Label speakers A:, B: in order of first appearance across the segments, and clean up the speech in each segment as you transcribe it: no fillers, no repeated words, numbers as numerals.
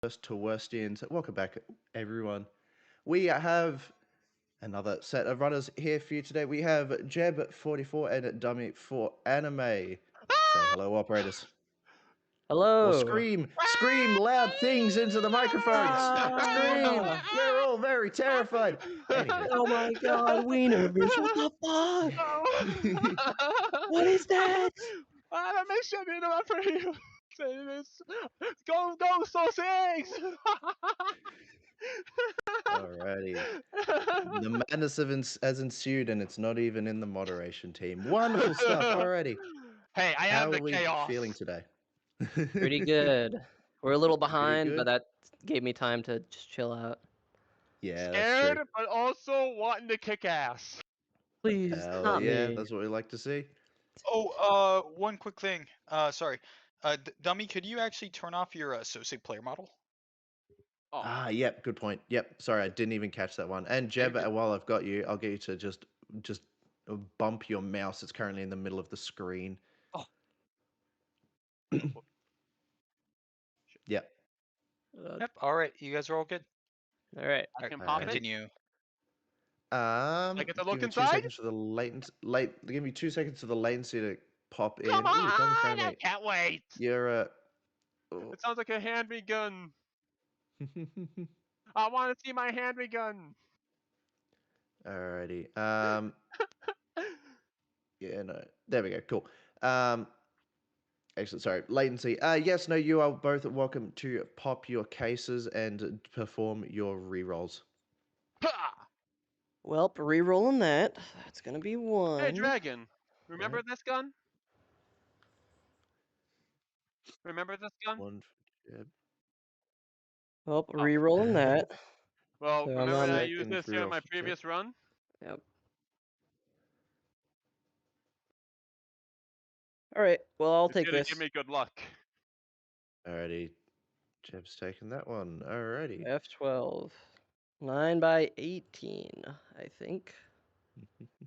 A: First to worst ends. Welcome back, everyone. We have another set of runners here for you today. We have jhebb44 and Dummy4Anim3. Say hello, operators.
B: Hello.
A: Or scream loud things into the microphones. Scream. We're all very terrified. Anyway.
B: Oh my God, Wiener, bitch! What the fuck? What is that?
C: That makes me enough for you. Say this. Go, sausage!
A: Alrighty. The madness has ensued, and it's not even in the moderation team. Wonderful stuff already.
C: Hey, I am
A: How
C: the
A: are we
C: chaos.
A: feeling today?
B: Pretty good. We're a little behind,
A: good.
B: but that gave me time to just chill out.
A: Yeah,
C: Scared,
A: that's true.
C: but also wanting to kick ass.
B: Please,
A: Hell
B: not
A: yeah,
B: me.
A: that's what we like to see.
D: Oh, one quick thing. Sorry. Dummy, could you actually turn off your associate player model?
C: Oh.
A: Yep, good point. Yep, sorry, I didn't even catch that one. And Jeb, while I've got you, I'll get you to just bump your mouse. It's currently in the middle of the screen.
C: Oh.
A: Yep.
D: Yep. All right. You guys are all good.
B: All right.
C: I can pop it.
D: Continue.
C: I get to look
A: give me
C: inside?
A: 2 seconds for the latency. Give me 2 seconds for the latency to pop in.
C: Come on!
A: Ooh,
C: I can't wait.
A: You're
C: It sounds like a hand me gun. I want to see my hand me gun.
A: Alrighty. Yeah, no. There we go. Cool. Excellent. Sorry, latency. Yes, no. You are both welcome to pop your cases and perform your rerolls.
B: Well, re-rolling that. That's gonna be one.
C: Hey, Dragon. Remember this gun? Remember this gun?
A: One. Yep.
B: Well, re-rolling that.
C: Well,
B: So
C: remember that I
A: second
C: used this here in
A: reroll
C: my
A: for Jeb.
C: previous run?
B: Yep. All right. Well, I'll take this.
C: Give me good luck.
A: Alrighty. Jeb's taking that one. Alrighty.
B: F12. 9 by 18, I think.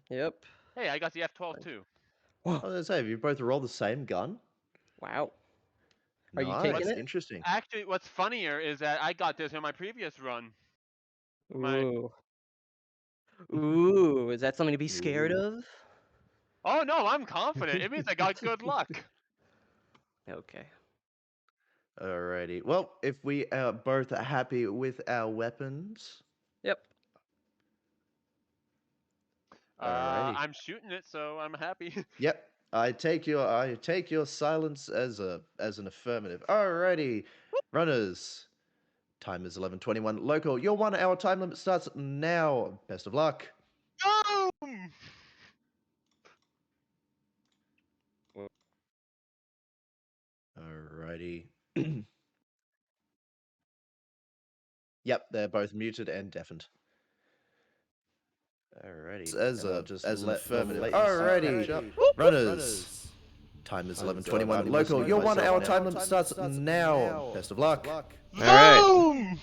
B: Yep.
C: Hey, I got the F12 too.
A: I was gonna say, have you both rolled the same gun?
B: Wow. Are you
A: Nice.
B: taking it?
A: Interesting.
C: Actually, what's funnier is that I got this in my previous run.
B: Ooh. Ooh, is that something to be scared
A: Ooh.
B: of?
C: Oh no, I'm confident. It means I got good luck.
B: Okay.
A: Alrighty. Well, if we are both happy with our weapons.
B: Yep.
C: I'm shooting it, so I'm happy.
A: Yep. I take your silence as an affirmative. Alrighty. Runners. Time is 11:21 local. Your 1 hour time limit starts now. Best of luck.
C: Boom!
A: Alrighty. Yep, they're both muted and deafened. Alrighty. As an affirmative. Alrighty. Runners. Time is 11:21 local. Your 1 hour time limit starts now. Best of luck.
B: Alright.
C: Boom!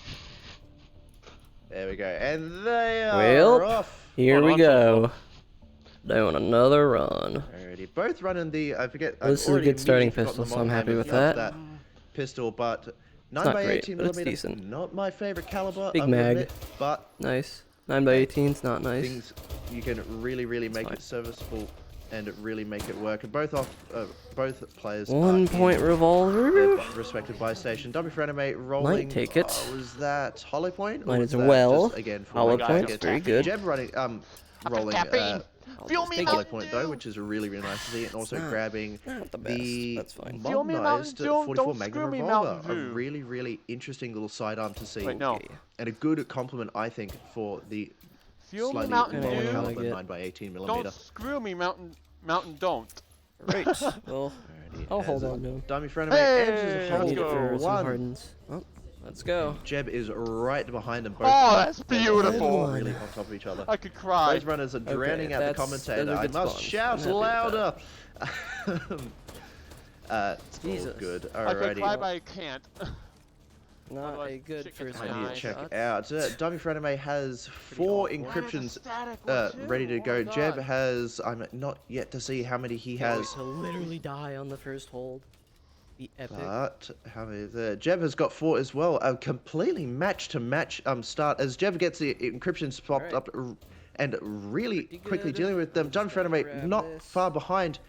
A: There we go. And they are
B: Well,
A: off.
B: here
C: Hold
B: we
C: on,
B: go. Doing another run.
A: Alrighty, both running the, I forget,
B: Well, this is a good starting pistol, so I'm happy with that.
A: Pistol, but
B: not
A: 9 by
B: great,
A: 18
B: but it's
A: millimeter,
B: decent.
A: not my favorite caliber.
B: Big
A: I will
B: mag.
A: admit, but
B: Nice. 9 by 18's not nice.
A: things you can really make
B: fine.
A: it serviceable and really make it work. And both players
B: 1 point
A: are in
B: revolver.
A: their respective buy station. Dummy4Anim3 rolling.
B: Might take it.
A: Was that hollow point?
B: Might
A: or
B: as
A: was that
B: well.
A: just, again, for
B: Hollow
A: my
B: points,
A: target?
B: very good.
A: Jeb running, rolling.
C: Caffeine.
B: I'll
C: Feel
B: just
C: me,
B: take
A: Hollow
B: it.
A: point though, which is really nice to see, and also
B: not-
A: grabbing
B: Not the best.
A: the
B: That's fine.
C: Feel me, Mountain
A: modernized
C: Dew,
A: 44
C: don't
A: Magnum
C: screw me,
A: revolver.
C: Mountain
A: A
C: Dew.
A: really interesting little sidearm to see,
C: Wait, no.
A: and a good compliment I think for the
C: Feel me,
A: slightly
C: Mountain
A: lower
B: Dew.
A: caliber
B: Get-
A: 9 by 18 millimeter.
C: Don't screw me, Mountain. Don't.
B: Right. Well, I'll hold on to him.
A: Dummy4Anim3
C: Hey,
A: enters the
B: I
A: hole
B: need it for
A: for
B: some
A: one.
B: hardens. Well, let's go.
A: Jeb is right behind them both.
C: Oh, that's
B: Good
C: beautiful.
B: one.
A: Really on top of each other.
C: I could cry.
A: Those runners are drowning out the
B: that's
A: commentator.
B: a
A: I
B: good
A: must
B: spawn.
A: shout
B: I'm happy with
A: louder. It's all
B: Jesus.
A: good.
C: I could cry,
A: Alrighty.
C: but I can't.
B: Not
C: Otherwise,
B: a good
C: chicken
B: first
A: I
C: Nice.
A: need to
B: nine
A: check
B: shots.
A: out. Dummy4Anim3 has 4
B: awful.
A: encryptions
C: Static one,
A: ready to
C: too.
A: go.
C: Oh my
A: Jeb
C: God.
A: has, I'm not yet to see how many he
B: Can't wait
A: has.
B: to literally die on the first hold. Be epic.
A: But how many is there? Jeb has got 4 as well. A completely match to match start as Jeb gets the encryption swapped
B: Alright.
A: up and really
B: Pretty
A: quickly
B: good.
A: dealing with them.
B: I'm just gonna
A: Dummy4Anim3
B: grab
A: not
B: this.
A: far behind,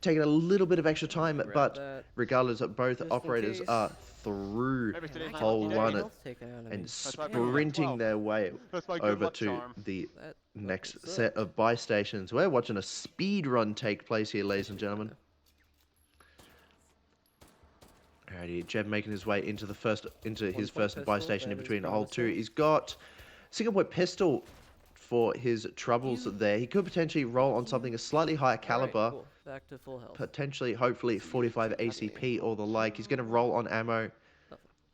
A: taking a little bit of extra time,
B: Grab
A: but
B: that.
A: regardless, both
B: Just in
A: operators
B: case.
A: are through
C: Maybe today's not
A: hole
C: lucky day.
A: one
B: Health taken out of me.
A: and
C: That's why I put it at
A: sprinting
C: 12.
A: their way
C: That's my good
A: over
C: luck
A: to
C: charm.
A: the
B: That
A: next
B: buckles up.
A: set of buy stations. We're watching a speed run take place here, ladies and gentlemen. Alrighty, Jeb making his way into his first buy
B: pistol,
A: station in
B: that is
A: between hole 2.
B: promising.
A: He's got single point pistol for his troubles there. He could potentially roll on something a slightly higher
B: Alright,
A: caliber,
B: cool. Back to full health.
A: potentially, hopefully 45 ACP or the like. He's going to roll on ammo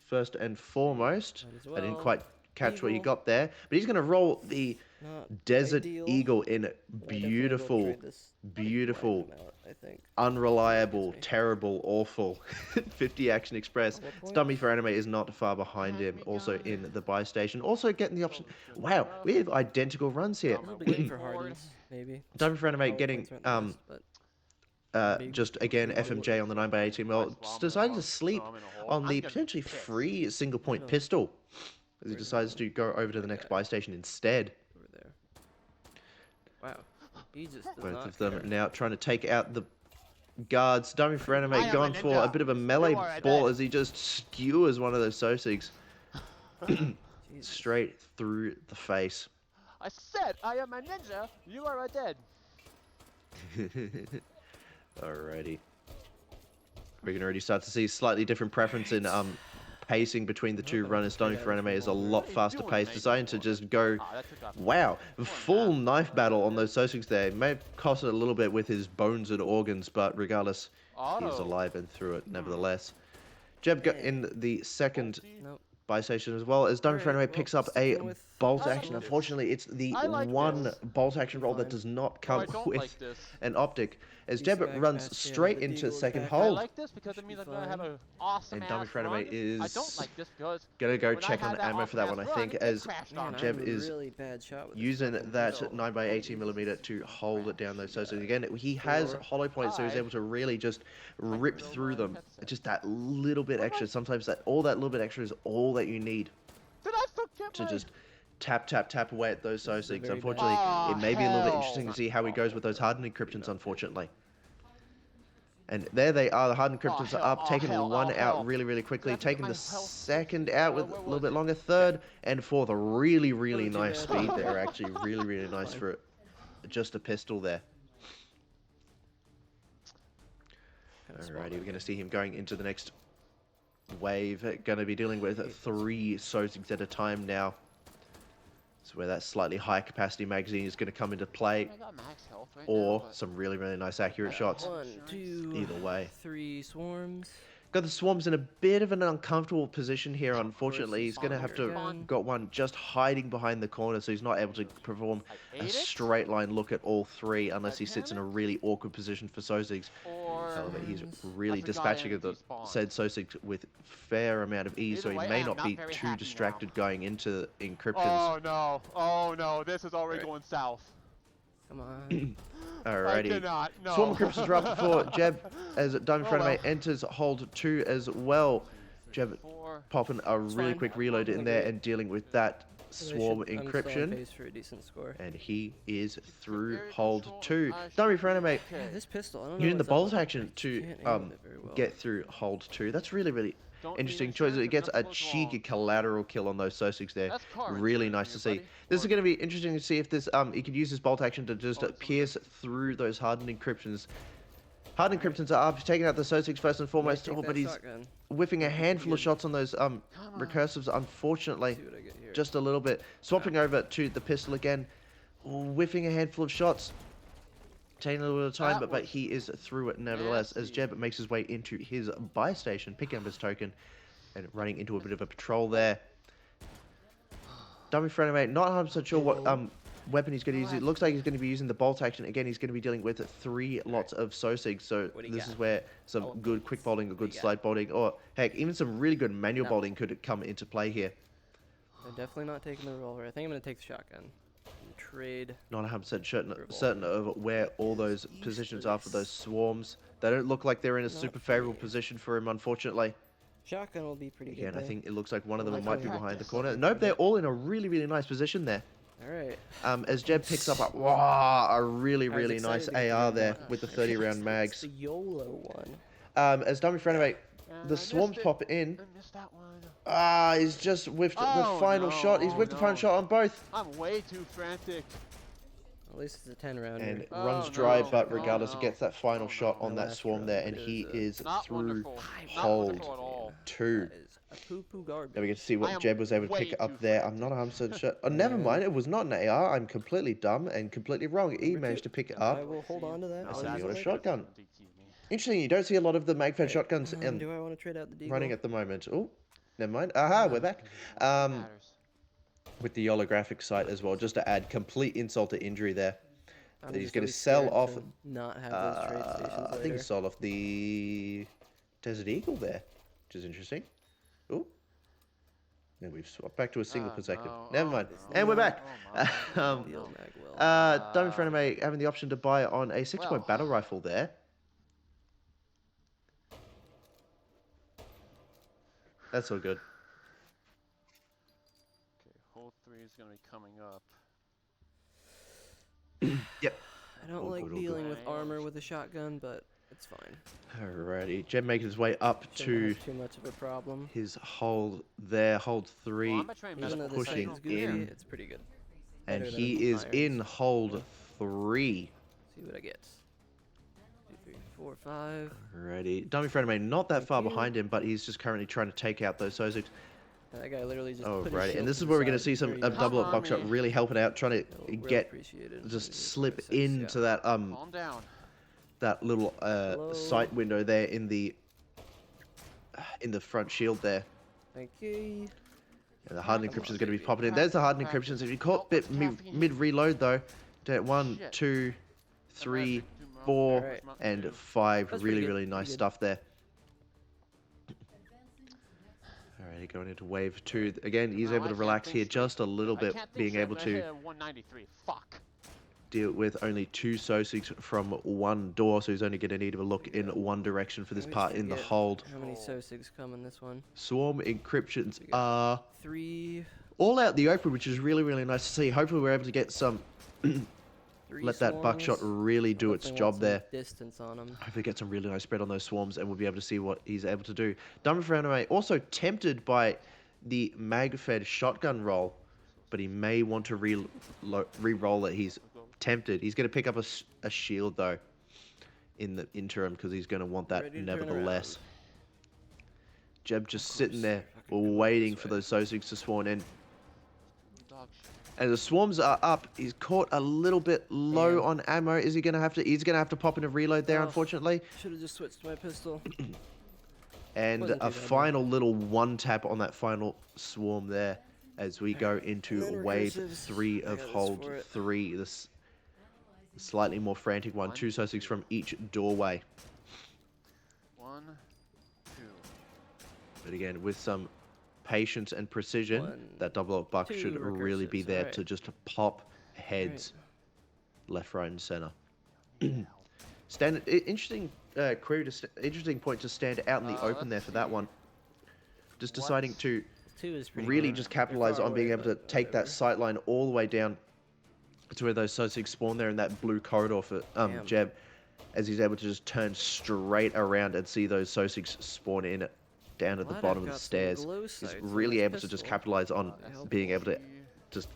A: first and foremost.
B: Might as
A: I didn't
B: well.
A: quite catch what you
B: Eagle.
A: got there, but he's going to roll the
B: Not
A: Desert
B: ideal.
A: Eagle in
B: I definitely will
A: beautiful,
B: trade this
A: beautiful,
B: item out, I think.
A: unreliable,
B: me.
A: terrible, awful 50 Action Express.
B: At what point?
A: Dummy4Anim3 is not far behind him, also in the buy station. Also getting the option. Wow, we have identical runs here.
B: A little bit late for hardens, maybe.
A: Dummy4Anim3
B: Hollow
A: getting
B: points aren't the best, but
A: just again FMJ on the 9 by 18 well, deciding to sleep on the potentially free single point pistol as he decides to go over to the next buy station instead.
B: over there. Wow. He just does
A: Both
B: not
A: of them
B: care.
A: now trying to take out the guards. Dummy4Anim3
C: I am
A: going
C: a
A: for a
C: ninja.
A: bit of a melee
C: You are a
A: ball
C: dead.
A: as he just skewers one of those Sosigs
B: Jesus.
A: straight through the face.
C: I said I am a ninja. You are a dead.
A: Alrighty. We can already start to see slightly different preference in pacing between the two runners. Dummy4Anim3 is a lot faster paced, deciding to just go,
C: Ah, that took off.
A: wow, full knife battle on those Sosigs there. May have cost it a little bit with his bones and organs, but regardless, he is
C: Auto.
A: alive and through it nevertheless. Jeb got in the second
B: Nope.
A: buy station as well as Dummy4Anim3
B: Alright,
A: picks
B: well,
A: up a
B: sticking with
A: bolt
C: I
A: action.
C: like this.
A: Unfortunately, it's the
C: I like
A: one
C: this.
A: bolt action roll that
B: Fine.
A: does not
C: No, I
A: come
C: don't
A: with
C: like this.
A: an optic as
B: These
A: Jeb
B: guys
A: runs
B: pass down
A: straight
B: the
A: into
B: Deagle's
A: second
B: back.
C: I
A: hold.
C: like this because it
B: Should
C: means I'm
B: be
C: gonna have
B: fine.
C: an awesome
A: And
C: ass
A: Dummy4Anim3
C: run. I
A: is
C: don't like this because
A: Gonna go
C: when I
A: check
C: had
A: on
C: that
A: ammo for that
C: awesome
A: one, I
C: ass
A: think,
C: run,
A: as
C: it crashed
B: Man,
C: on
A: Jeb
B: I'm a
A: is
B: really bad shot with this
A: using
B: fucking
A: that
B: pistol.
A: 9 by 18 millimeter to hold it down those Sosigs. Again, he has
B: Four,
A: hollow points, so he's
C: five.
A: able to really just rip
C: real
A: through them.
C: headset.
A: Just that little bit extra. Sometimes that little bit extra is all that you need
C: Did I forget
A: to
C: my-
A: just tap away at those
B: This is a
A: Sosigs.
B: very
A: Unfortunately,
C: bad-
A: it may be a little bit
C: Oh,
A: interesting to
C: hell.
A: see how he goes with those hardened encryptions, unfortunately. And there they are, the hardened encryptions are up, taking one out really quickly,
C: That's
A: taking
C: my
A: the
C: health.
A: second out with a
C: Where
A: little
C: was
A: bit
C: it?
A: longer, third and fourth, a really
B: Not too
A: nice
B: bad.
A: speed there, actually, really nice for just a pistol there.
B: Kinda small
A: Alrighty, we're
B: right
A: going to see him going into the next wave. Going to be dealing with 3 Sosigs at a time now. So where that slightly higher capacity magazine is going to come into play,
C: I got max health right
A: or
C: now, but-
A: some really nice accurate shots.
B: 1, 2,
A: Either way.
B: 3 swarms.
A: Got the swarms in a bit of an uncomfortable position here,
B: course
A: unfortunately. He's
B: he's
A: going to have to
B: again.
A: got one just hiding behind the corner, so he's not able to perform a straight line look at all three unless he sits in a really awkward position for Sosigs. However, he's really dispatching of the said Sosig with fair amount of ease, so he may not be too distracted going into encryptions.
C: Oh no, this is already going south.
B: Come on.
C: I
A: Alrighty.
C: cannot, no.
A: Swarm encryptions are up before Jhebb as Dummy4Anim3 enters hold 2 as well. Jhebb popping a really quick reload in there and dealing with that swarm encryption.
B: For a decent score.
A: And he is through hold 2. Dummy4Anim3
B: Yeah, this pistol, I don't know
A: using the
B: what's up
A: bolt
B: with it,
A: action
B: but
A: to
B: you can't aim with it very well.
A: get through hold 2. That's really interesting choice. It gets a cheeky collateral kill on those Sosigs there. Really nice to see. This is going to be interesting to see if this he could use this bolt action to just pierce through those hardened encryptions. Hardened encryptions are up, taking out the Sosigs first and foremost, but he's whiffing a handful of shots on those recursives, unfortunately.
B: See what I get here.
A: Just a little bit. Swapping over to the pistol again, whiffing a handful of shots. Taking a little bit of time, but he is through it nevertheless, as Jhebb makes his way into his buy station, picking up his token, and running into a bit of a patrol there. Dummy4Anim3 not 100% sure what weapon he's going to use. It looks like he's going to be using the bolt action. Again, he's going to be dealing with 3 lots of Sosigs, so this is where some good quick bolting or good slide bolting, or heck, even some really good manual bolting could come into play here.
B: I'm definitely not taking the revolver. I think I'm going to take the shotgun. Trade.
A: Not 100% certain of where all those positions are for those swarms. They don't look like they're in a super favorable position for him, unfortunately.
B: Shotgun will be pretty good.
A: Again, I think it looks like one of them might be behind the corner. Nope, they're all in a really nice position there.
B: Alright.
A: As Jhebb picks up a really nice AR there with the 30-round mags.
B: The YOLO one.
A: As Dummy4Anim3, the swarms pop in. He's just whiffed the final shot. He's whiffed the final shot on both.
C: I'm way too frantic.
B: At least it's a 10 rounder.
A: And runs dry, but regardless, he gets that final shot on that swarm there, and he is through hold 2.
B: That is a poo-poo garbage.
A: Now we get to see what Jhebb was able to pick up there. I'm not 100% sure. Oh, never mind. It was not an AR. I'm completely dumb and completely wrong. He managed to pick it up.
B: I will hold on to that.
A: A semi-auto shotgun. Interesting. You don't see a lot of the mag-fed shotguns
B: do I want to trade out the Deagle?
A: running at the moment. Oh, never mind. Aha, we're back. With the holographic sight as well, just to add complete insult to injury there. He's going to sell off.
B: Not have those trade stations
A: I think he sold off the Desert Eagle there, which is interesting. Oh, now we've swapped back to a single perspective. Never mind, and we're back. Dummy4Anim3 having the option to buy on a 6-point battle rifle there. That's all good.
C: Okay, hole 3 is gonna be coming up.
A: Yep.
B: I don't like dealing with armor with a shotgun, but it's fine.
A: Alrighty, Jhebb making his way up
B: Shouldn't have too much of a problem.
A: his hold there, hold 3.
C: Well, I'm gonna try and
B: Even though
A: Just
B: this
A: pushing
B: thing's goofy,
A: in,
B: it's pretty good.
A: and
B: Better than
A: he is
B: irons.
A: in hold 3.
B: See what I get. 2, 3, 4, 5.
A: Alrighty, Dummy4Anim3 not that far behind him, but he's just currently trying to take out those Sosigs.
B: That guy literally just put his
A: Alrighty,
B: shield
A: and this
B: to
A: is
B: the
A: where we're going to
B: side.
A: see some
B: Very nice.
A: double up buckshot really helping out, trying to
B: Well
A: get
B: appreciated.
A: just
B: Maybe
A: slip
B: 6,
A: into
B: yeah.
A: that
C: Calm down.
A: that little sight window there in the front shield there.
B: Thank you.
A: And the hardened encryption is going to be popping in. There's the hardened encryptions. If you caught bit mid reload though, 1, 2, 3, 4,
B: Alright.
A: and 5.
B: That's pretty good,
A: Really nice
B: pretty good.
A: stuff there. Alrighty, going into wave 2 again. He's able to relax here just a little bit, being able to
C: 193. Fuck.
A: deal with only 2 Sosigs from 1 door, so he's only going to need to look in one direction for this part in the hold.
B: How many Sosigs come in this one?
A: Swarm encryptions are
B: 3.
A: all out in the open, which is really nice to see. Hopefully we're able to get some,
B: 3
A: let that buckshot
B: swarms.
A: really do its
B: Hopefully
A: job
B: want some
A: there.
B: Distance on them.
A: Hopefully get some really nice spread on those swarms, and we'll be able to see what he's able to do. Dummy4Anim3 also tempted by the mag-fed shotgun roll, but he may want to re-roll it. He's tempted. He's going to pick up a shield though in the interim, because he's going to want that
B: Ready to turn
A: nevertheless. Jhebb just sitting there waiting for those Sosigs to spawn in.
C: Dog shit.
A: And the swarms are up. He's caught a little bit low
B: Damn.
A: on ammo. Is he going to have to? He's going to have to pop in a reload there,
B: Oh.
A: unfortunately.
B: Should have just switched to my pistol.
A: And
B: Wasn't
A: a
B: too bad, though.
A: final little one tap on that final swarm there as we go
B: And
A: into
B: then
A: wave
B: recursives.
A: 3
B: I
A: of
B: got this
A: hold
B: for it.
A: 3. This slightly more frantic one. 2 Sussex from each doorway.
C: 1, 2.
A: But again, with some patience and precision,
B: 1,
A: that double up buck
B: 2
A: should really be
B: recursives,
A: there
B: alright.
A: to just pop heads left, right, and center. Interesting interesting point to stand out in the open there
C: Let's
A: for that
C: see.
A: one. Just deciding to
B: 2 is pretty
A: really
B: good.
A: just
B: They're
A: capitalize
B: far
A: on being
B: away,
A: able to
B: but
A: take that
B: whatever.
A: sight line all the way down to where those Sussex spawn there in that blue corridor for
B: Damn.
A: Jeb, as he's able to just turn straight around and see those Sussex spawn in down at the
B: Glad
A: bottom
B: I've
A: of the
B: got some
A: stairs.
B: glow
A: He's
B: sights on
A: really
B: this
A: able to just
B: pistol.
A: capitalize on
C: That's
A: being able to just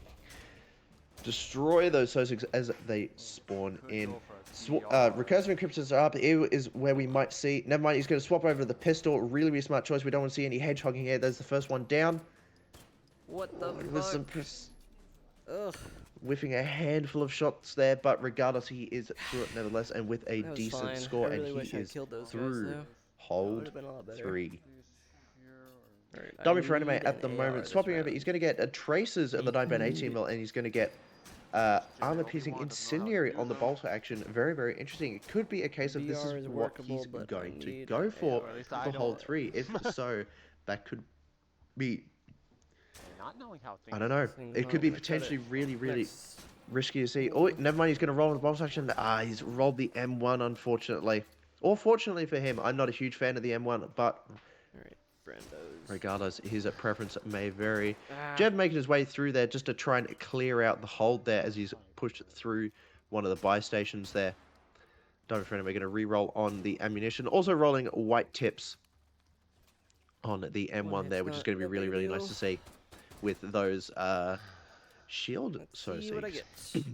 A: destroy those Sussex as they spawn in. Recursive encryptions are up. Here is where we might see. Never mind, he's going to swap over to the pistol. Really, really smart choice. We don't want to see any hedgehogging here. There's the first one down.
B: What the
A: With some
B: fuck? Ugh.
A: whiffing a handful of shots there, but regardless, he is through it nevertheless, and with a
B: That was
A: decent
B: fine.
A: score,
B: I really
A: and
B: wish
A: he
B: I
A: is
B: killed those guys,
A: through.
B: though.
A: Hold
B: would've been a lot better.
A: 3.
B: Alright, I
A: Dummy4Anim3
B: need
A: at the
B: an AR
A: moment,
B: this
A: swapping over.
B: round.
A: He's going to get a Traces of the 9.18
B: need
A: mil, and he's going to get armor-piercing Incendiary on the bolter action. Very, very interesting. It could be a case of this
B: BR
A: is
B: is
A: what
B: workable,
A: he's
B: but
A: going
B: I
A: to
B: need
A: go
B: an
A: for
C: AR. At least I
A: for
C: know
A: hold
C: it.
A: 3. If so, that could be,
C: Not knowing how
A: I don't know,
B: Things
A: it
B: not
A: could be
B: gonna cut it.
A: potentially really, really
B: Next.
A: risky to see. Oh, never mind, he's going to roll on the bolt action. He's rolled the M1, unfortunately. Or fortunately for him, I'm not a huge fan of the M1, but
B: Alright, Brandos.
A: regardless, his preference may vary.
B: Ah,
A: Jeb making his way through there just to try and clear out the hold there as he's pushed through one of the buy stations there. Dummy4Anim3 going to re-roll on the ammunition. Also rolling white tips on the M1 there, which is going to be really, really nice to see with those shield
B: let's see what I
A: Sussex
B: get.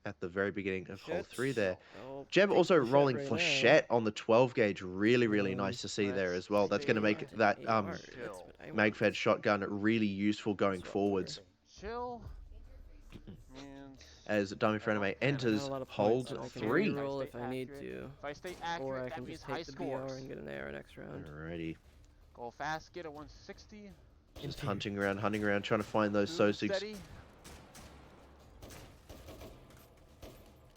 A: at the very beginning of hole
B: Shit.
A: 3 there.
B: I'll
A: Jeb
B: take
A: also
B: the shot
A: rolling
B: right now.
A: flechette on the 12 gauge. Really, really nice to see there as well. That's going to make
B: Wanted
A: that
B: AR, that's what I want.
A: magfed shotgun really useful going
B: Swap
A: forwards.
C: Chill. And
A: As Dummy4Anim3
B: Not
A: enters
B: a lot of
A: hold
B: points, so I can
A: 3.
B: reroll if I need to,
C: if I stay
B: or I
C: accurate,
B: can
C: that means
B: just
C: high
B: take the BR
C: scores.
B: and get an AR next round.
A: Alrighty.
C: Go fast, get a 160.
A: Just hunting around, trying to find those
C: Move
A: Sussex.
C: steady.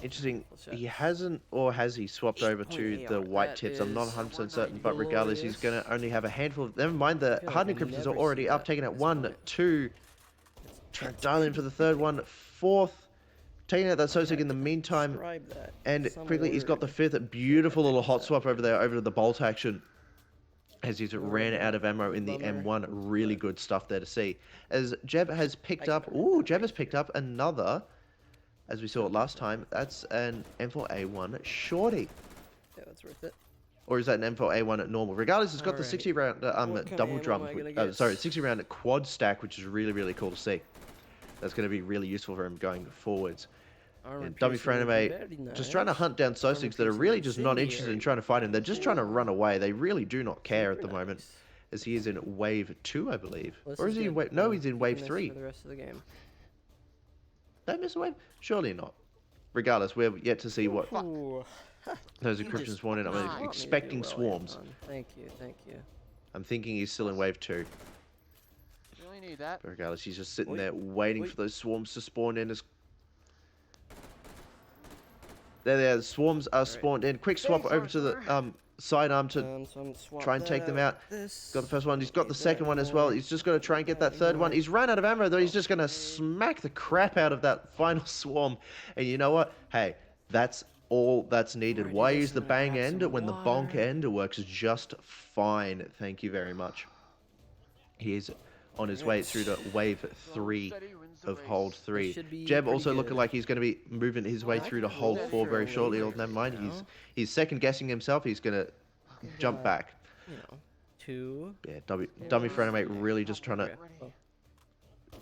A: Interesting.
B: Shot.
A: He hasn't, or has he swapped over to
B: 8.8
A: the
B: AR.
A: white
B: That
A: tips? I'm not
B: is
A: 100% certain, but regardless, he's going
B: glorious.
A: to only have a handful of. Never mind, the
B: feel like
A: hardened
B: I
A: encryptions
B: never
A: are already
B: see
A: up,
B: that
A: taking
B: at
A: out
B: this
A: 1,
B: point.
A: 2. Trying to dial in for the third one, 4th. Taking out that Sussex in the meantime.
B: Describe that
A: And
B: some
A: quickly, he's got the
B: word.
A: 5th. Beautiful little hot
B: that.
A: swap over there, over to the bolt action. As he's ran out of ammo in the
B: Bummer.
A: M1. Really good stuff there to see. As Jeb has picked
B: I
A: up...
B: can
A: Ooh,
B: remember
A: Jeb
B: that
A: has picked up another... As we saw it last time, that's an M4A1 shorty.
B: Yeah, that's worth it.
A: Or is that an M4A1 at normal? Regardless, it's got the
B: Alright.
A: 60 round
B: What kind of
A: double
B: ammo
A: drum.
B: am I gonna get?
A: Sorry, 60 round quad stack, which is really, really cool to see. That's going to be really useful for him going forwards.
B: Armor
A: And
B: piercing would be
A: Dummy4Anim3
B: very
A: just trying to
B: nice.
A: hunt down Sussex that are
B: piercing
A: really just not interested in
B: incendiary
A: trying to fight him. They're
B: would be
A: just trying to
B: cool.
A: run away. They really do not care at
B: Super
A: the moment,
B: nice.
A: as he is in wave 2, I believe.
B: Well, this
A: Or is he in
B: good.
A: wave... No,
B: We'll
A: he's in
B: keep
A: wave
B: this
A: 3.
B: For the rest of the game.
A: Did I miss a wave? Surely not. Regardless, we're yet to see what
B: Ooh.
A: those
B: You
A: encryptions
B: just
A: spawn in. I'm
B: want me to do
A: expecting
B: well,
A: swarms.
B: Anton. Thank you, thank you.
A: I'm thinking he's still in wave 2.
C: You really need that.
A: But regardless, he's just sitting
B: Wait,
A: there waiting
B: wait.
A: for those swarms to spawn in. There, the swarms are spawned in. Quick swap
C: Thanks,
A: over to the sidearm to
B: So I'm swap
A: try and
B: that
A: take them out.
B: This.
A: Got the first one. He's got the
B: Get
A: second
B: that
A: one as well.
B: more.
A: He's just got to try and get that third one. He's ran out of ammo, though. He's just going to smack the crap out of that final swarm. And you know what? Hey, that's all that's needed.
B: Alrighty,
A: Why
B: guys,
A: use the
B: I'm gonna
A: bang
B: grab
A: end
B: some
A: when the bonk
B: water.
A: end works just fine? Thank you very much. He is on his way through to wave 3
C: Steady wins the
A: of
C: race.
A: hold 3.
B: should be
A: Jeb
B: pretty
A: also looking
B: good.
A: like he's going to be moving his way
B: I
A: through to
B: can
A: hold
B: roll
A: 4
B: for
A: very
B: a
A: shortly.
B: laser
A: Never mind,
B: right now.
A: he's second guessing himself. He's going to jump
B: got-
A: back.
B: You know, 2.
A: Yeah, Dummy4Anim3 really just trying to
B: Okay. Oh.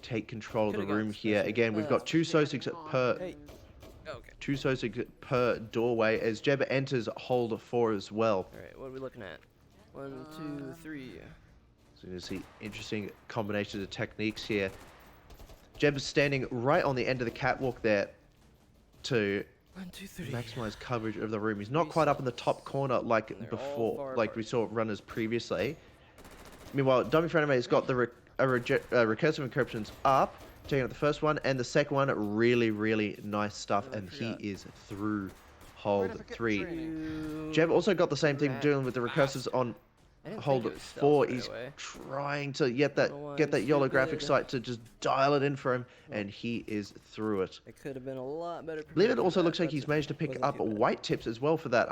A: take control of the
B: Could've got
A: room here.
B: special.
A: Again, we've got 2 Sussex per
B: Hey. Okay.
A: 2 Sussex per doorway as Jeb enters hold 4 as well.
B: All right. What are we looking at? 1, 2, 3.
A: So you can see interesting combinations of techniques here. Jeb is standing right on the end of the catwalk there to
B: 1, 2, 3.
A: maximize coverage of the room. He's not
B: Three
A: quite up in the
B: stalls.
A: top corner like
B: And they're all
A: before,
B: far
A: like
B: apart.
A: we saw runners previously. Meanwhile, Dummy4Anim3 has got the recursive encryptions up, taking out the first one, and the second one, really nice stuff,
B: Oh, I
A: and he
B: forgot.
A: is through hold 3.
B: You-
A: Jeb also got the same thing,
B: rat
A: dealing with the recursives on
B: I didn't think
A: hold
B: it was stealth
A: 4.
B: right
A: He's
B: away.
A: trying to get
B: Don't know why
A: that
B: I'm
A: YOLO
B: so
A: graphic
B: good.
A: sight to just dial it in for him,
B: Well,
A: and he is through it.
B: I could have been a lot better.
A: I believe it
B: prepared for
A: also
B: that.
A: looks like
B: That's
A: he's managed to
B: okay.
A: pick
B: Wasn't
A: up
B: too bad.
A: white tips as well for that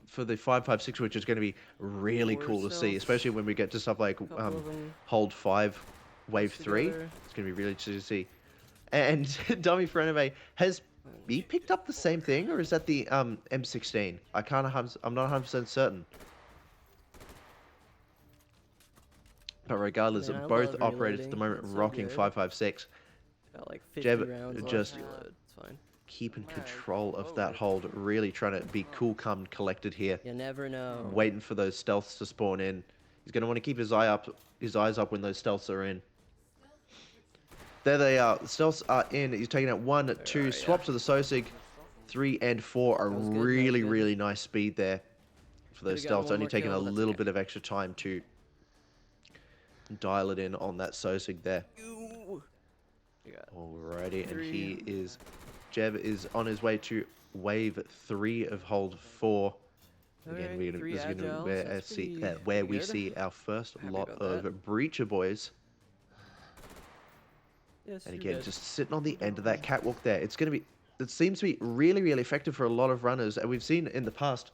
A: for the 5.56, which is going to be really
B: Four
A: cool to see,
B: stealth.
A: especially when we get to stuff like
B: Couple of 'em
A: hold 5, wave
B: close
A: 3.
B: together.
A: It's going to be really interesting to see. And Dummy4Anim3 has he picked up the same thing, or is that the M16? I'm not 100% certain. But regardless,
B: Man, I
A: both
B: love
A: operators at the
B: reloading.
A: moment
B: It's so
A: rocking
B: good.
A: 5.56.
B: Got like 50
A: Jeb
B: rounds left
A: just-
B: to reload. It's fine.
A: Keeping control of that hold, really trying to be cool, calm, and collected here.
B: You never know.
A: Waiting for those stealths to spawn in. He's going to want to keep his eyes up when those stealths are in. There they are. The stealths are in. He's taking out 1, 2,
B: are,
A: swap to the Sosig. 3 and 4 are
B: That was good, that was
A: really,
B: good.
A: really nice speed there for those
B: Could've gotten
A: stealths.
B: one
A: Only
B: more
A: taking a
B: kill, that's
A: little
B: okay.
A: bit of extra time to dial it in on that Sosig there.
B: Ooh. You got
A: Alrighty, and
B: Three.
A: he is... Jeb is on his way to wave 3 of hold 4. Again,
B: Alright,
A: we're gonna,
B: 3
A: this is gonna
B: agiles,
A: where,
B: that's
A: see,
B: pretty
A: where we
B: good.
A: see our first
B: Happy
A: lot
B: about
A: of
B: that.
A: breacher boys.
B: Yes,
A: And
B: you're
A: again,
B: good.
A: just sitting on the end of that catwalk there. It's gonna be. It seems to be really, really effective for a lot of runners, and we've seen in the past.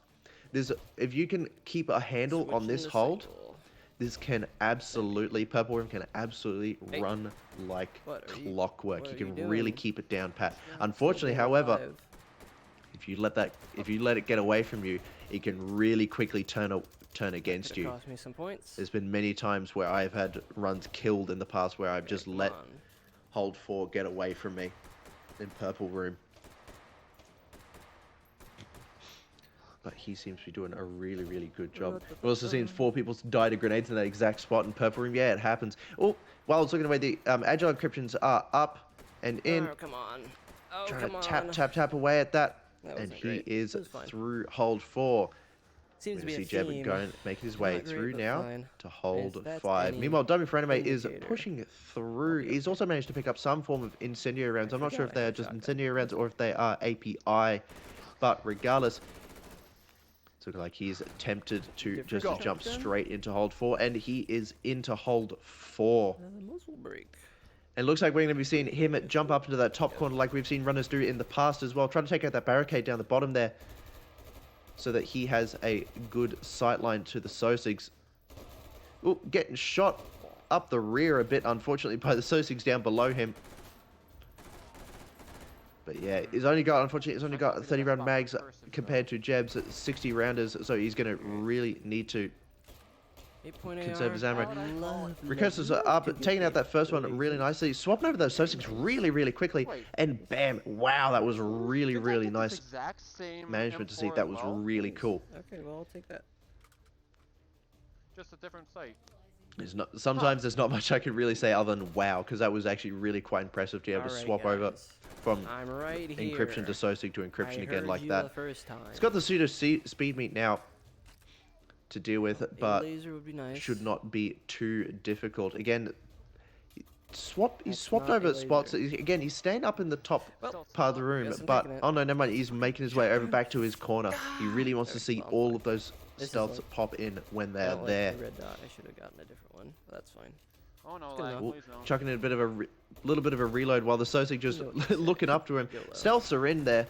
A: If you can keep a handle on
B: Switching
A: this
B: to
A: hold,
B: single.
A: this can absolutely Purple Room can absolutely
B: Hey.
A: run like
B: What are you-
A: clockwork.
B: what
A: You
B: are you
A: can really
B: doing?
A: keep it down pat.
B: Still
A: Unfortunately,
B: being
A: however,
B: alive.
A: if you let it get away from you, it can really quickly turn against
B: Could've
A: you.
B: cost me some points.
A: There's been many times where I've had runs killed in the past where I've
B: Okay,
A: just
B: come
A: let
B: on.
A: hold 4 get away from me in Purple Room. But he seems to be doing a really, really good job.
B: What the
A: We've also seen 4 people die to grenades in that exact spot in Purple Room. Yeah, it happens. Oh, while I was looking away, the agile encryptions are up and in.
B: Oh, come on. Oh,
A: Trying
B: come
A: to
B: on.
A: tap away at that.
B: That
A: And
B: wasn't
A: he
B: great.
A: is
B: It was fine.
A: through hold 4.
B: Seems to
A: We
B: be
A: see
B: a
A: Jeb
B: theme.
A: going, making his way
B: Not great,
A: through
B: but
A: now
B: fine.
A: to hold
B: That's
A: 5.
B: any
A: Meanwhile, Dummy4Anim3 is
B: indicator.
A: pushing through.
B: be
A: He's also managed to pick up some form of incendiary rounds. I'm not sure if
B: forgot I
A: they are
B: had
A: just
B: shotgun.
A: incendiary rounds or if they are API. But regardless, it's looking like he's tempted to
B: Different
A: just jump
B: shotgun?
A: straight into hold 4. And he is into hold 4.
B: Muzzle break.
A: And it looks like we're going to be seeing him jump up into that top corner like we've seen runners do in the past as well. Trying to take out that barricade down the bottom there so that he has a good sight line to the Sosigs. Ooh, getting shot up the rear a bit, unfortunately, by the Sosigs down below him. But yeah, unfortunately, he's only got 30 round mags compared to Jeb's 60 rounders, so he's going to really need to
B: 8.8
A: conserve his ammo.
B: Love,
A: Recursors
B: love,
A: are up,
B: love,
A: taking out that first one
B: love,
A: really nicely, swapping over those Sosigs really, really quickly, and bam, wow, that was really, really nice management to see. That was really cool.
B: Okay, well, I'll take that.
C: Just a different site.
A: Sometimes there's not much I can really say other than wow, because that was actually really quite impressive to be able to
B: Alright,
A: swap over
B: guys.
A: from
B: I'm right here.
A: encryption to Sosig to encryption
B: I
A: again
B: heard
A: like
B: you
A: that.
B: The first time.
A: It's got the pseudo speed meet now to deal with,
B: A
A: but
B: laser would be nice.
A: should not be too difficult. Again, he's swapped
B: That's
A: over
B: not a
A: spots.
B: laser.
A: Again, he's staying up in the top
B: Well,
A: part of the room,
B: guess I'm
A: but
B: taking it.
A: oh no, never mind. He's making his way over back to his corner. He really wants to
B: There,
A: see
B: well,
A: all
B: fine.
A: of those
B: This is
A: stealths
B: like-
A: pop in when
B: I
A: they're
B: don't like
A: there.
B: the red dot. I should have gotten a different one, but that's fine.
C: Oh no,
B: Good
C: lag,
B: enough.
A: Ooh,
C: please no.
A: chucking in a bit of a little bit of a reload while the Sosig just
B: Reload, you said.
A: looking up to him.
B: Go low.
A: Stealths are in there,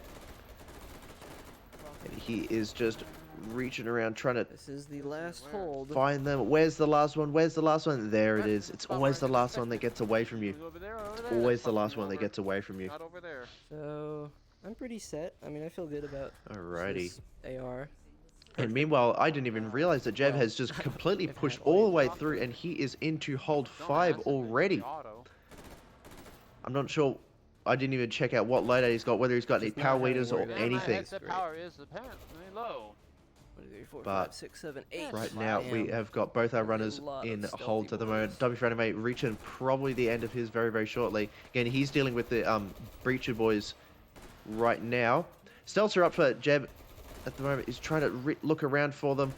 A: and he is just reaching around trying to
B: This is the last hold.
A: find them. Where's the last one? Where's the last one? There it is. It's always the last one that gets away from you.
C: Over there, over there.
A: Always
C: That's
A: the last
C: fucking
A: one that
C: over.
A: gets away from you.
C: Not over there.
B: So I'm pretty set. I mean, I feel good about
A: Alrighty.
B: this AR.
A: And meanwhile, I didn't even realize that Jeb has just completely
B: I've
A: pushed
B: had
A: all the
B: all
A: way through, and he is into hold
C: No,
A: 5
C: that's it,
A: already.
C: the auto.
A: I'm not sure. I didn't even check out what loadout he's got, whether he's got any
B: Just not
A: power
B: having
A: weeders
B: to
A: or
B: worry about
C: Yeah, my
A: anything.
C: headset
B: Great.
C: power is apparently low.
B: 1, 2, 3, 4,
A: But
B: 5, 6, 7, 8.
A: Right now, we
B: Damn.
A: have got both our
B: That's a
A: runners
B: lot of
A: in
B: stealthy
A: holds at the moment.
B: boys.
A: Dummy4Anim3 reaching probably the end of his very, very shortly. Again, he's dealing with the Breacher boys right now. Stealths are up for Jeb at the moment. He's trying to look around for them.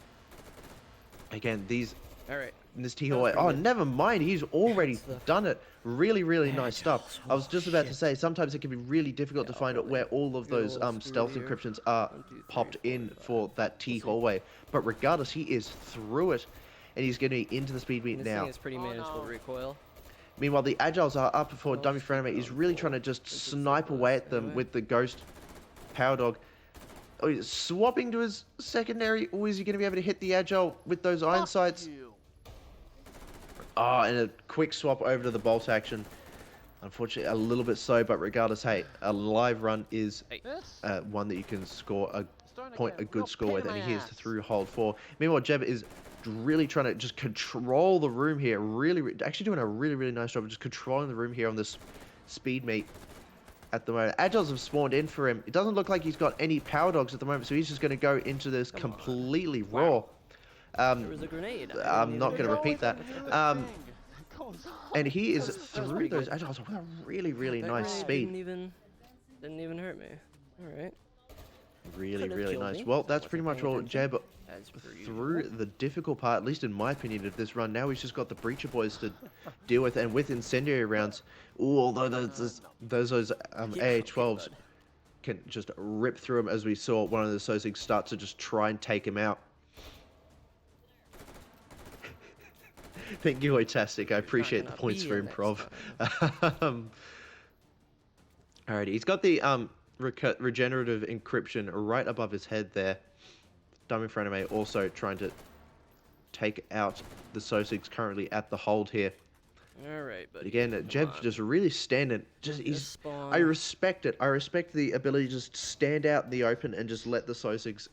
A: Again, these...
B: All right.
A: In this T
B: That was
A: hallway. Oh,
B: pretty good.
A: never mind. He's already
B: That's the
A: done it. Really, really nice stuff. I was
B: Oh,
A: just about to
B: shit.
A: say, sometimes it can be really difficult to
B: Yeah, I'll
A: find out
B: probably
A: where all of
B: go a
A: those
B: little through
A: stealth
B: here.
A: encryptions are
B: 1, 2, 3,
A: popped
B: 4,
A: in
B: 5.
A: for that T
B: We'll see.
A: hallway. But regardless, he is through it. And he's getting into the speed meet
B: This
A: now.
B: thing is pretty manageable recoil.
A: Meanwhile, the Agiles are up for
B: Well,
A: Dummy4Anim3. He's really trying to just
B: since it's so
A: snipe away
B: close
A: at them
B: anyway.
A: with the Ghost Power Dog. Oh, he's swapping to his secondary. Or is he going to be able to hit the Agile with those iron sights? Oh, and a quick swap over to the bolt action. Unfortunately, a little bit slow, but regardless, hey, a live run is one that you can score a good score with, and he is through hold 4. Meanwhile, Jeb is really trying to just control the room here. Actually doing a really nice job of just controlling the room here on this speed meet at the moment. Agiles have spawned in for him. It doesn't look like he's got any power dogs at the moment, so he's just going to go into this completely raw.
B: There was a grenade.
A: I'm not going to repeat that. And he is
B: was
A: through
B: pretty
A: those
B: good.
A: Agiles with a really
B: That
A: nice
B: grenade
A: speed.
B: Didn't even hurt me. All right.
A: Really
B: Could've killed
A: nice.
B: me.
A: Well, that's
B: Wasn't
A: pretty much
B: paying
A: all
B: attention,
A: Jeb
B: as per
A: through
B: usual.
A: the difficult part, at least in my opinion, of this run. Now he's just got the Breacher Boys to deal with, and with incendiary rounds, ooh, although those
B: Yeah,
A: AA-12s
B: bud.
A: can just rip through him, as we saw one of the Sosigs start to just try and take him out. Thank you, Oitastic. I appreciate the
B: gonna
A: points
B: be
A: for
B: a next
A: improv. Alrighty, he's got the regenerative encryption right above his head there. Dummy4Anim3 also trying to take out the Sosigs currently at the hold here.
B: All right, but
A: Again, Jeb's just really standing. He's.
B: spawn.
A: I respect it. I respect the ability to just stand out in the open and just let the Sosigs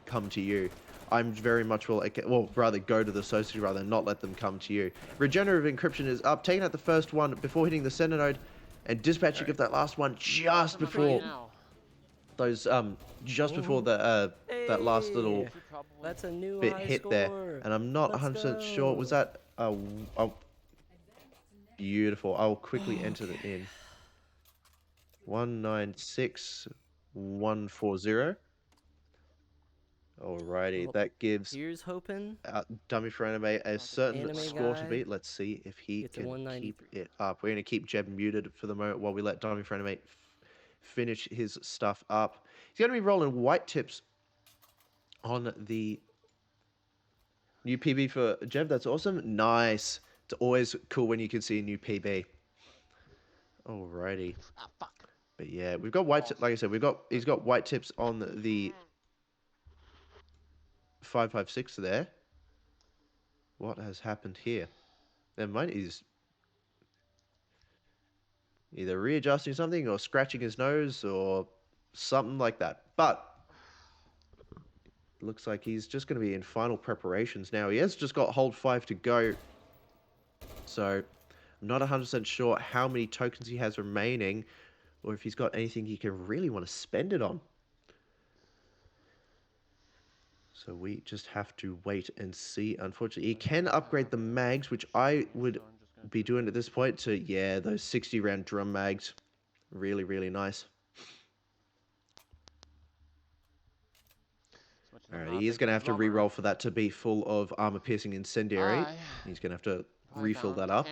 A: come to you. I'm very much rather go to the Sosigs rather than not let them come to you. Regenerative encryption is up, taking out the first one before hitting the center node, and dispatching of that last one just before those just before the that last little
B: That's a new
A: bit
B: high
A: hit
B: score.
A: there. And I'm not
B: Let's
A: 100% sure. Was
B: go.
A: that beautiful? I'll quickly enter it in. 196140. Alrighty,
B: Well,
A: that gives
B: Here's hoping.
A: Dummy4Anim3 a certain
B: Anime
A: score to
B: guy
A: beat. Let's see if he
B: gets a
A: can
B: 193.
A: keep it up. We're going to keep Jeb muted for the moment while we let Dummy4Anim3 finish his stuff up. He's going to be rolling white tips on the new PB for Jeb. That's awesome. Nice. It's always cool when you can see a new PB. Alrighty. But yeah, we've got white. Like I said, he's got white tips on the 556 there. What has happened here? Never mind. He's either readjusting something or scratching his nose or something like that. But looks like he's just going to be in final preparations now. He has just got hold 5 to go. So I'm not 100% sure how many tokens he has remaining, or if he's got anything he can really want to spend it on. So we just have to wait and see. Unfortunately, he can upgrade the mags, which I would be doing at this point to, yeah, those 60-round drum mags. Really nice. Alright, he is going to have to re-roll for that to be full of armor-piercing incendiary. He's going to have to refill that up.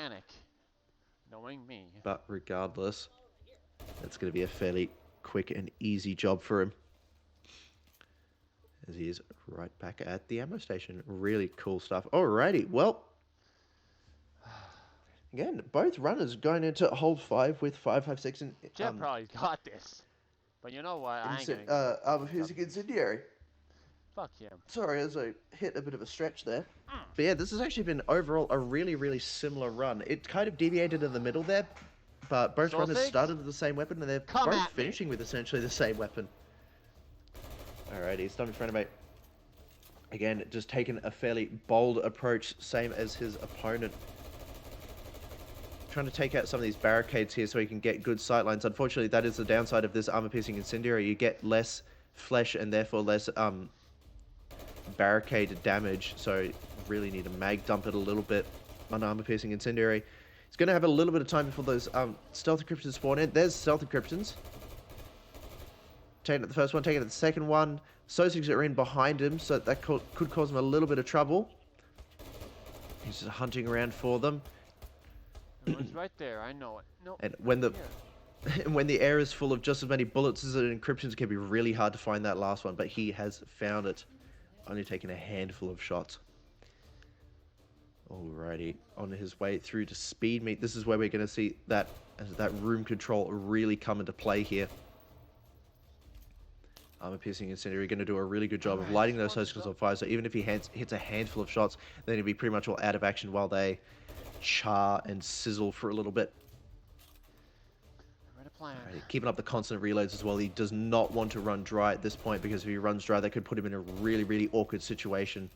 C: Knowing me.
A: But regardless, it's going to be a fairly quick and easy job for him, as he is right back at the ammo station. Really cool stuff. Alrighty, well, again, both runners going into hold 5 with 556 and
C: Jeb probably got this. But you know what? I ain't gonna
A: armor-piercing incendiary.
C: fuck him.
A: Sorry, as I hit a bit of a stretch there. But yeah, this has actually been overall a really similar run. It kind of deviated in the middle there, but both runners started with the same weapon, and they're both finishing with essentially the same weapon. Alrighty, it's Dummy4Anim3. Again, just taking a fairly bold approach, same as his opponent. Trying to take out some of these barricades here so he can get good sightlines. Unfortunately, that is the downside of this armor-piercing incendiary. You get less flesh and therefore less barricade damage, so you really need to mag dump it a little bit on armor-piercing incendiary. He's going to have a little bit of time before those stealth encryptions spawn in. There's stealth encryptions. taking out the first one, taking out the second one. Sosigs are in behind him, so that could cause him a little bit of trouble. He's just hunting around for them.
C: One's right there. I know it. No.
A: And when the air is full of just as many bullets as an encryptions, it can be really hard to find that last one, but he has found it. Only taking a handful of shots. Alrighty, on his way through to speed meet. This is where we're going to see that room control really come into play here. Armor-piercing incendiary going to do a really good job of lighting those Sosigs on fire. So even if he hits a handful of shots, then he'll be pretty much all out of action while they char and sizzle for a little bit. Alrighty, keeping up the constant reloads as well. He does not want to run dry at this point, because if he runs dry, that could put him in a really, really awkward situation.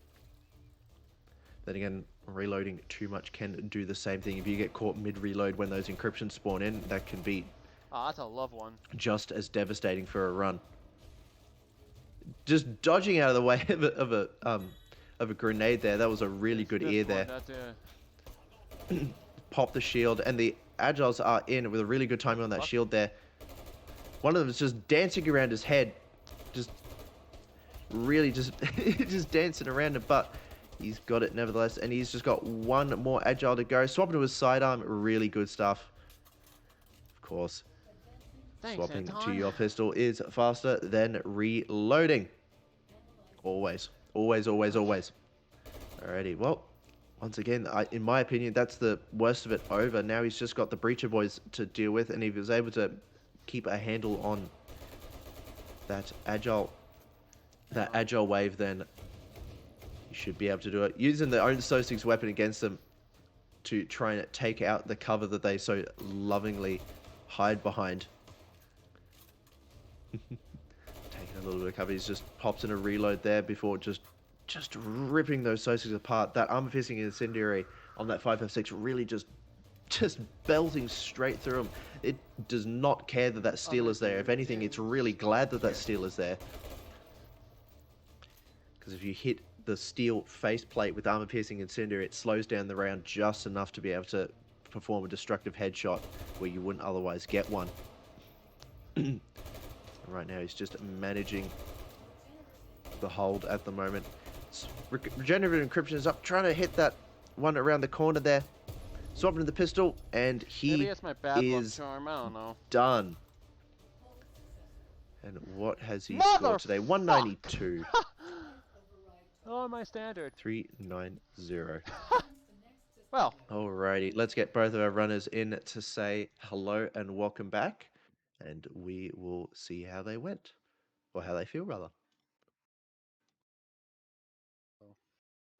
A: Then again, reloading too much can do the same thing. If you get caught mid-reload when those encryptions spawn in, that can be
C: that's a love one.
A: Just as devastating for a run. Just dodging out of the way of a grenade there. That was a really good ear there. Pop the shield, and the Agiles are in with a really good timing on that shield there. One of them is just dancing around his head, just dancing around him, but he's got it nevertheless, and he's just got one more Agile to go. Swapping to his sidearm, really good stuff. Of course, swapping to your pistol is faster than reloading. Always, always, always, always. Alrighty, well, once again, in my opinion, that's the worst of it over. Now he's just got the Breacher boys to deal with, and if he was able to keep a handle on that agile wave, then he should be able to do it. Using their own Sosigs weapon against them to try and take out the cover that they so lovingly hide behind. Taking a little bit of cover, he's just pops in a reload there before just ripping those Sosigs apart. That armor-piercing incendiary on that 556 really just belting straight through him. It does not care that steel is there. If anything, it's really glad that steel is there. Because if you hit the steel faceplate with armor-piercing incendiary, it slows down the round just enough to be able to perform a destructive headshot where you wouldn't otherwise get one. Right now, he's just managing the hold at the moment. Regenerative encryption is up, trying to hit that one around the corner there. Swapping to the pistol, and he is
C: charm. I don't know.
A: done. And what has he scored today? 192.
C: Oh, my standard.
A: 390.
C: Well.
A: Alrighty, let's get both of our runners in to say hello and welcome back, and we will see how they went, or how they feel rather.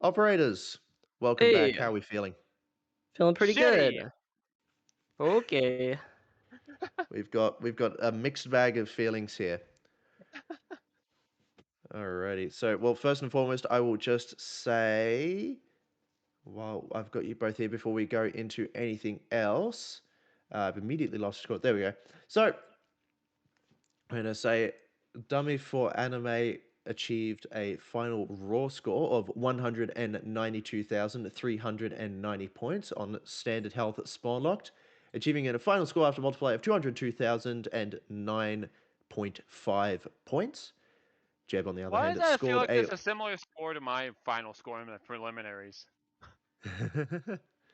A: Operators, welcome back. How are we feeling?
B: Feeling pretty
C: Shitty.
B: good. Okay.
A: We've got a mixed bag of feelings here. Alrighty. So, well, first and foremost, I will just say, while I've got you both here before we go into anything else, I've immediately lost score. There we go. So, I'm going to say Dummy4Anim3 achieved a final raw score of 192,390 points on standard health spawn locked, achieving a final score after multiplier of 202,009.5 points. Jeb, on the other hand,
C: I feel
A: scored
C: like it's a similar score to my final score in the preliminaries?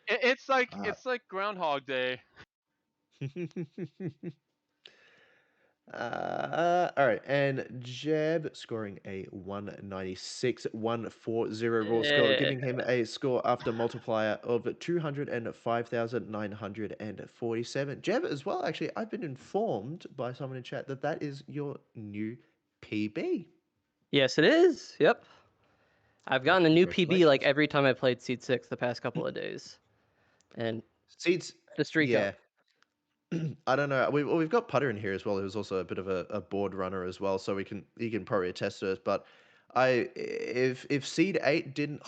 C: It's like Groundhog Day.
A: All right, and Jeb scoring a 196,140 raw score, giving him a score after multiplier of 205,947. Jeb, as well, actually, I've been informed by someone in chat that is your new PB.
B: Yes, it is. Yep. I've gotten a new PB like every time I played Seed 6 the past couple of days. And
A: Seeds,
B: the streak up.
A: I don't know. We've got Putter in here as well, who's also a bit of a board runner as well, so he can probably attest to it. But if Seed 8 didn't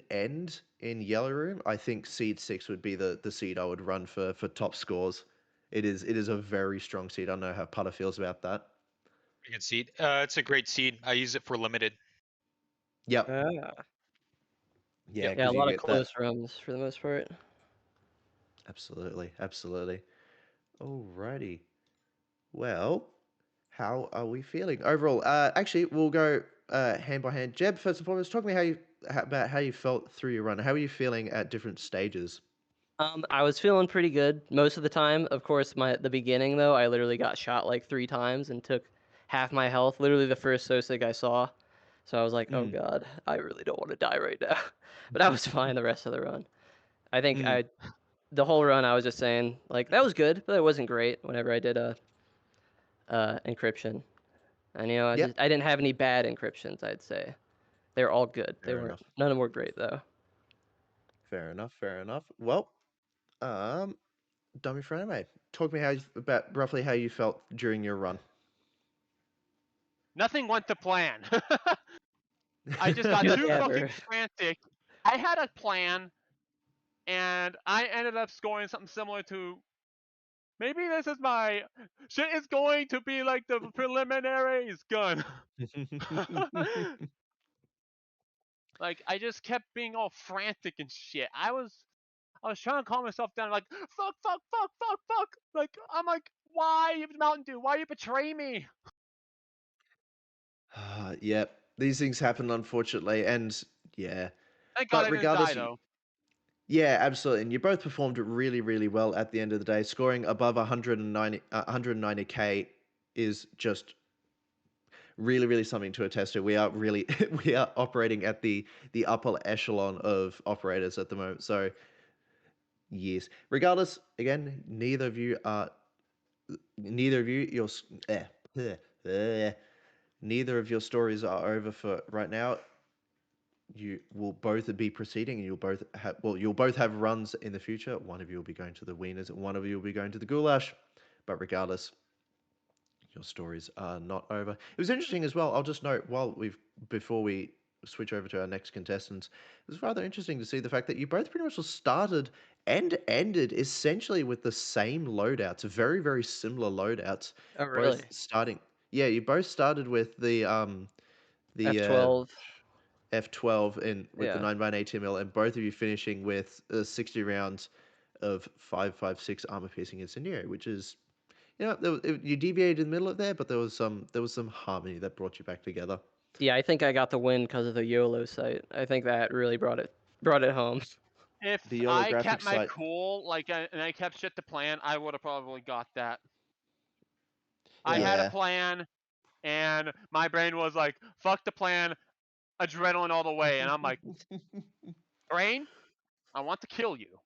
A: end in Yellow Room, I think Seed 6 would be the seed I would run for top scores. It is a very strong seed. I don't know how Putter feels about that.
D: Pretty good seed. It's a great seed. I use it for limited.
A: Yep.
B: Yeah, a lot of close runs for the most part.
A: Absolutely. Alrighty. Well, how are we feeling overall? Actually, we'll go hand by hand. Jeb, first and foremost, talk to me about how you felt through your run. How are you feeling at different stages?
B: I was feeling pretty good most of the time. Of course, the beginning though, I literally got shot like 3 times and took half my health. Literally the first Sosig I saw. So I was like, oh
A: Mm.
B: god, I really don't want to die right now. But I was fine the rest of the run. I think
A: Mm.
B: the whole run I was just saying like that was good, but it wasn't great. Whenever I did a encryption, and I
A: Yep.
B: didn't have any bad encryptions. I'd say they were all good. They
A: Fair
B: weren't
A: enough.
B: none of them were great though.
A: Fair enough. Fair enough. Well, um, Dummy4Anim3, talk to me about roughly how you felt during your run.
C: Nothing went to plan. I just got too fucking
B: Never.
C: frantic. I had a plan, and I ended up scoring something similar to. Maybe this is my shit is going to be like the preliminaries gun. Like I just kept being all frantic and shit. I was trying to calm myself down, like fuck, fuck, fuck, fuck, fuck. Like I'm like, why Mountain Dew? Why you betray me?
A: Yep. These things happen, unfortunately, and yeah.
C: Thank God
A: But
C: I didn't die
A: regardless,
C: though.
A: yeah, absolutely. And you both performed really, really well at the end of the day. Scoring above 190k is just really, really something to attest to. We are really we are operating at the upper echelon of operators at the moment. So yes. Regardless, again, neither of you neither of your stories are over for right now. You will both be proceeding, and you'll both have runs in the future. One of you will be going to the Wieners, and one of you will be going to the Goulash. But regardless, your stories are not over. It was interesting as well. I'll just note before we switch over to our next contestants, it was rather interesting to see the fact that you both pretty much started and ended essentially with the same loadouts, very, very similar loadouts.
B: Oh really?
A: Both starting, yeah, you both started with the
B: F12.
A: F12 in with the
B: Yeah.
A: 9 ATML, and both of you finishing with 60 rounds of 5.56 armor piercing incendiary, which is you deviated in the middle of there, but there was some harmony that brought you back together.
B: Yeah, I think I got the win because of the YOLO site. I think that really brought it home.
C: If
A: The YOLO
C: I
A: graphics
C: kept my
A: site,
C: cool, and I kept shit to plan, I would have probably got that. I
B: Yeah.
C: had a
A: yeah.
C: plan, and my brain was like, "Fuck the plan, adrenaline all the way," and I'm like, "Brain, I want to kill you."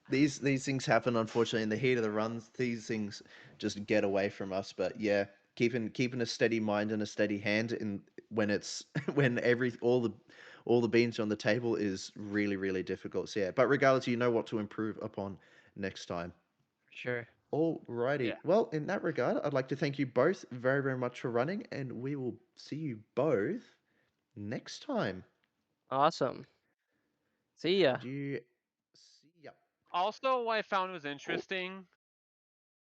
A: These things happen, unfortunately, in the heat of the runs. These things just get away from us. But yeah, keeping a steady mind and a steady hand in when it's when all the beans are on the table is really, really difficult. So yeah, but regardless, you know what to improve upon next time.
B: Sure.
A: Alrighty.
C: Yeah.
A: Well, in that regard, I'd like to thank you both very, very much for running, and we will see you both next time.
B: Awesome. See ya.
A: Do you see ya?
C: Also, what I found was
A: Oh,
C: interesting